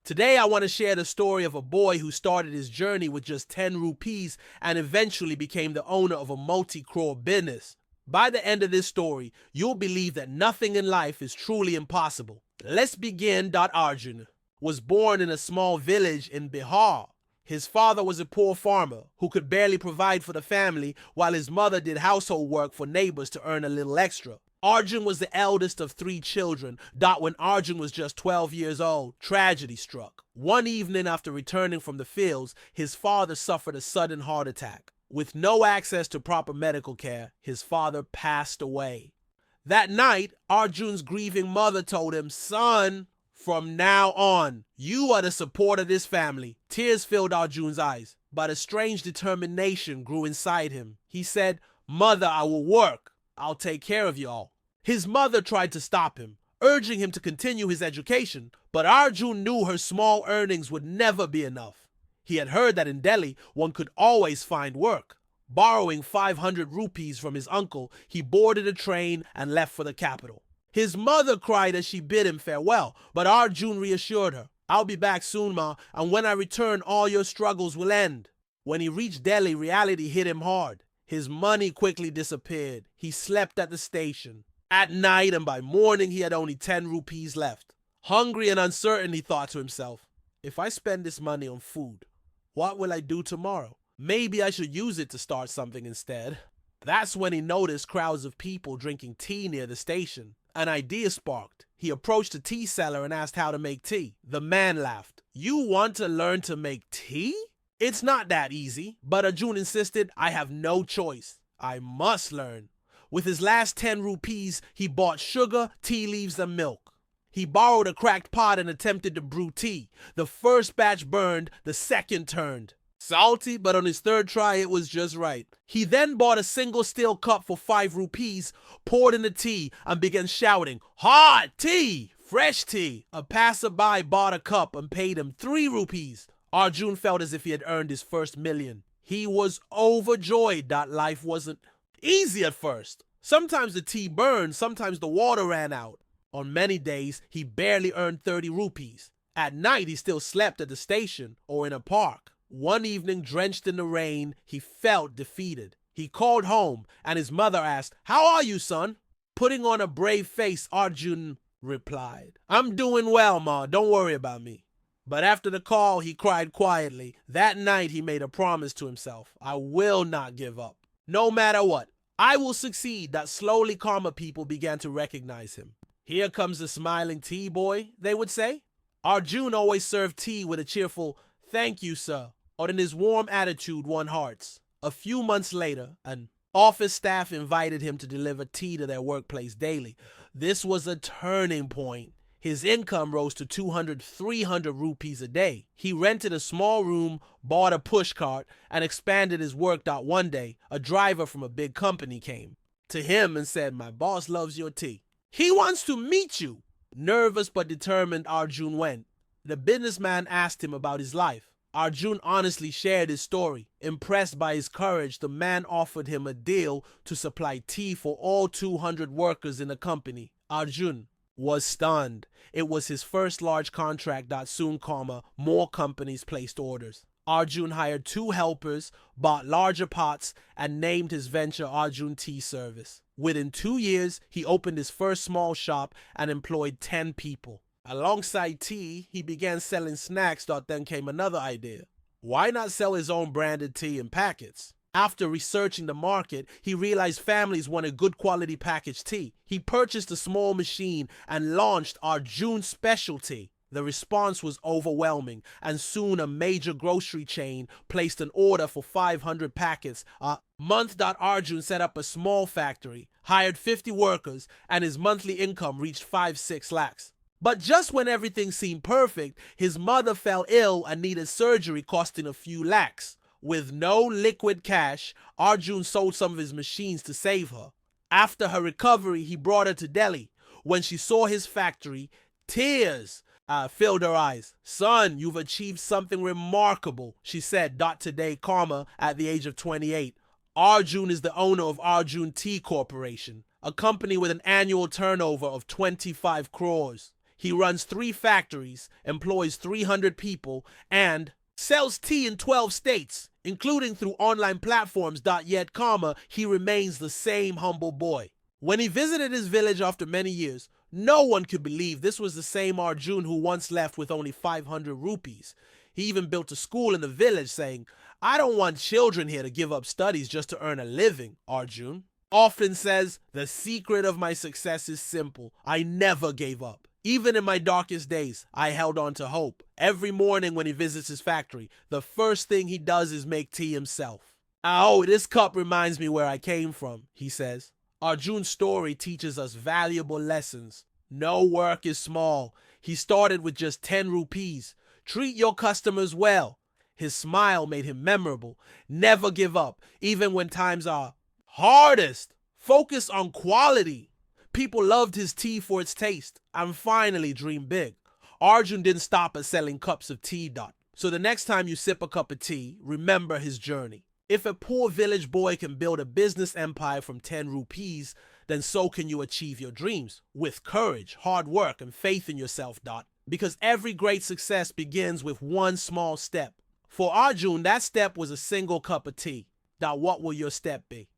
Today I want to share the story of a boy who started his journey with just 10 rupees and eventually became the owner of a multi-crore business. By the end of this story, you'll believe that nothing in life is truly impossible. Let's begin. Arjun was born in a small village in Bihar. His father was a poor farmer who could barely provide for the family, while his mother did household work for neighbors to earn a little extra. Arjun was the eldest of 3 children. When Arjun was just 12 years old, tragedy struck. One evening after returning from the fields, his father suffered a sudden heart attack. With no access to proper medical care, his father passed away. That night, Arjun's grieving mother told him, "Son, from now on, you are the support of this family." Tears filled Arjun's eyes, but a strange determination grew inside him. He said, "Mother, I will work. I'll take care of y'all." His mother tried to stop him, urging him to continue his education, but Arjun knew her small earnings would never be enough. He had heard that in Delhi, one could always find work. Borrowing 500 rupees from his uncle, he boarded a train and left for the capital. His mother cried as she bid him farewell, but Arjun reassured her, "I'll be back soon, Ma, and when I return, all your struggles will end." When he reached Delhi, reality hit him hard. His money quickly disappeared. He slept at the station at night, and by morning he had only 10 rupees left. Hungry and uncertain, he thought to himself, "If I spend this money on food, what will I do tomorrow? Maybe I should use it to start something instead." That's when he noticed crowds of people drinking tea near the station. An idea sparked. He approached a tea seller and asked how to make tea. The man laughed. "You want to learn to make tea? It's not that easy." But Arjun insisted, "I have no choice. I must learn." With his last 10 rupees, he bought sugar, tea leaves, and milk. He borrowed a cracked pot and attempted to brew tea. The first batch burned, the second turned salty, but on his third try, it was just right. He then bought a single steel cup for 5 rupees, poured in the tea, and began shouting, "Hot tea! Fresh tea!" A passerby bought a cup and paid him 3 rupees. Arjun felt as if he had earned his first million. He was overjoyed that life wasn't easy at first. Sometimes the tea burned, sometimes the water ran out. On many days, he barely earned 30 rupees. At night, he still slept at the station or in a park. One evening, drenched in the rain, he felt defeated. He called home, and his mother asked, "How are you, son?" Putting on a brave face, Arjun replied, "I'm doing well, Ma. Don't worry about me." But after the call, he cried quietly. That night, he made a promise to himself, "I will not give up. No matter what, I will succeed." That slowly karma people began to recognize him. "Here comes the smiling tea boy," they would say. Arjun always served tea with a cheerful, "Thank you, sir," or in his warm attitude won hearts. A few months later, an office staff invited him to deliver tea to their workplace daily. This was a turning point. His income rose to 200, 300 rupees a day. He rented a small room, bought a push cart, and expanded his work. One day, a driver from a big company came to him and said, "My boss loves your tea. He wants to meet you." Nervous but determined, Arjun went. The businessman asked him about his life. Arjun honestly shared his story. Impressed by his courage, the man offered him a deal to supply tea for all 200 workers in the company. Arjun was stunned. It was his first large contract. Soon, more companies placed orders. Arjun hired 2 helpers, bought larger pots, and named his venture Arjun Tea Service. Within 2 years, he opened his first small shop and employed 10 people. Alongside tea, he began selling snacks. Then came another idea. Why not sell his own branded tea in packets? After researching the market, he realized families wanted good quality packaged tea. He purchased a small machine and launched Arjun Specialty. The response was overwhelming, and soon a major grocery chain placed an order for 500 packets. A month. Arjun set up a small factory, hired 50 workers, and his monthly income reached 5-6 lakhs. But just when everything seemed perfect, his mother fell ill and needed surgery costing a few lakhs. With no liquid cash, Arjun sold some of his machines to save her. After her recovery, he brought her to Delhi. When she saw his factory, tears filled her eyes. "Son, you've achieved something remarkable," she said. Today, at the age of 28. Arjun is the owner of Arjun Tea Corporation, a company with an annual turnover of 25 crores. He runs 3 factories, employs 300 people, and sells tea in 12 states, including through online platforms. Yet, he remains the same humble boy. When he visited his village after many years, no one could believe this was the same Arjun who once left with only 500 rupees. He even built a school in the village, saying, "I don't want children here to give up studies just to earn a living," Arjun often says. "The secret of my success is simple. I never gave up. Even in my darkest days, I held on to hope." Every morning when he visits his factory, the first thing he does is make tea himself. "Oh, this cup reminds me where I came from," he says. Arjun's story teaches us valuable lessons. No work is small. He started with just 10 rupees. Treat your customers well. His smile made him memorable. Never give up, even when times are hardest. Focus on quality. People loved his tea for its taste and finally dreamed big. Arjun didn't stop at selling cups of tea. So the next time you sip a cup of tea, remember his journey. If a poor village boy can build a business empire from 10 rupees, then so can you achieve your dreams with courage, hard work, and faith in yourself. Because every great success begins with one small step. For Arjun, that step was a single cup of tea. What will your step be?